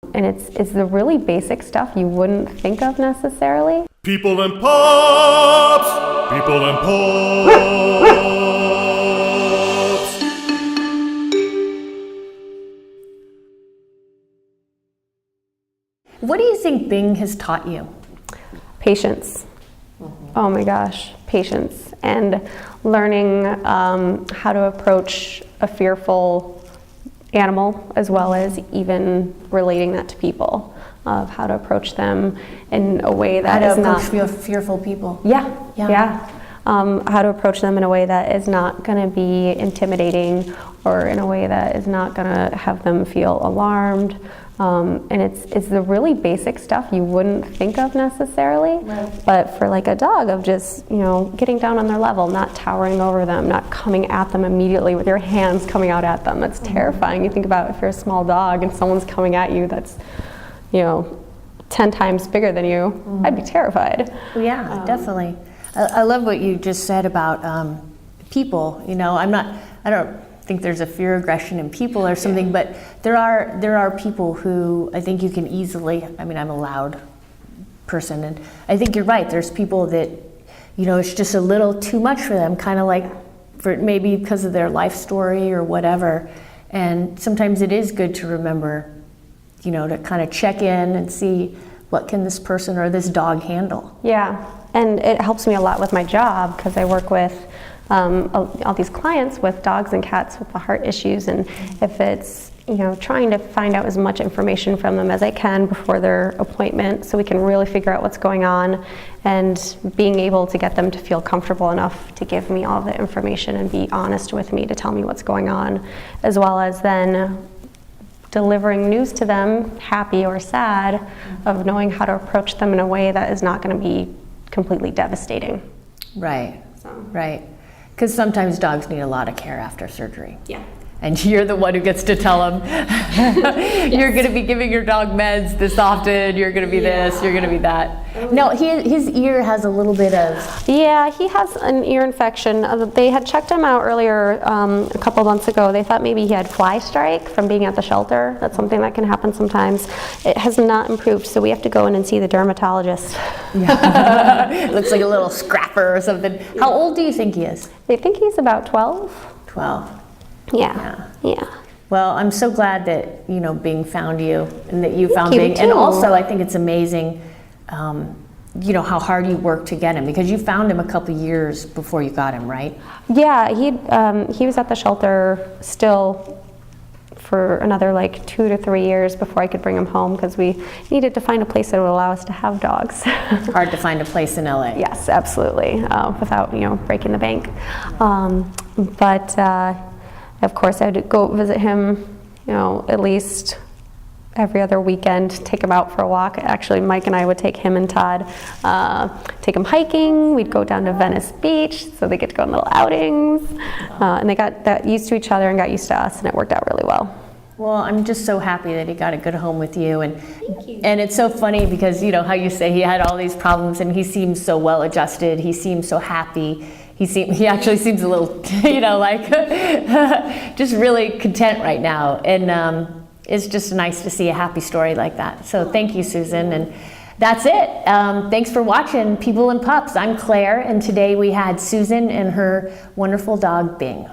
And it's the really basic stuff you wouldn't think of necessarily. People and pups! People and pups! What do you think Bing has taught you? Patience. Oh my gosh, patience. And learning how to approach a fearful animal, as well as even relating that to people, of how to approach them in a way that is not... How to approach fearful people. Yeah. How to approach them in a way that is not going to be intimidating, or in a way that is not going to have them feel alarmed. And it's the really basic stuff you wouldn't think of necessarily, right. But for like a dog, of just, getting down on their level, not towering over them, not coming at them immediately with your hands coming out at them. That's terrifying. You think about if you're a small dog and someone's coming at you that's, 10 times bigger than you, I'd be terrified. Yeah, definitely. I love what you just said about people. I don't think there's a fear aggression in people or something, but there are people who I think you can easily, I'm a loud person, and I think you're right. There's people that, it's just a little too much for them, kind of like maybe because of their life story or whatever. And sometimes it is good to remember, to kind of check in and see what can this person or this dog handle. Yeah, and it helps me a lot with my job, because I work with all these clients with dogs and cats with the heart issues, and if it's trying to find out as much information from them as I can before their appointment, so we can really figure out what's going on, and being able to get them to feel comfortable enough to give me all the information and be honest with me to tell me what's going on, as well as then delivering news to them, happy or sad, of knowing how to approach them in a way that is not going to be completely devastating. Right. Right. Because sometimes dogs need a lot of care after surgery. Yeah. And you're the one who gets to tell them, you're going to be giving your dog meds this often, you're going to be this, you're going to be that. No, his ear has a little bit of... Yeah, he has an ear infection. They had checked him out earlier, a couple months ago. They thought maybe he had fly strike from being at the shelter. That's something that can happen sometimes. It has not improved, so we have to go in and see the dermatologist. Yeah. It looks like a little scrapper or something. How old do you think he is? They think he's about 12. 12. Yeah. Well, I'm so glad that, Bing found you and that you found Bing. And also, I think it's amazing, how hard you worked to get him, because you found him a couple years before you got him, right? Yeah, he was at the shelter still for another 2 to 3 years before I could bring him home, because we needed to find a place that would allow us to have dogs. Hard to find a place in LA. Yes, absolutely, without, breaking the bank. But of course, I would go visit him, at least every other weekend, take him out for a walk. Actually, Mike and I would take him and Todd, take him hiking. We'd go down to Venice Beach, so they get to go on little outings. And they got that used to each other and got used to us, and it worked out really well. Well, I'm just so happy that he got a good home with you. Thank you. And it's so funny because, how you say he had all these problems, and he seems so well adjusted. He seems so happy. He actually seems a little, just really content right now. And it's just nice to see a happy story like that. So thank you, Susan. And that's it. Thanks for watching People and Pups. I'm Claire, and today we had Susan and her wonderful dog, Bing.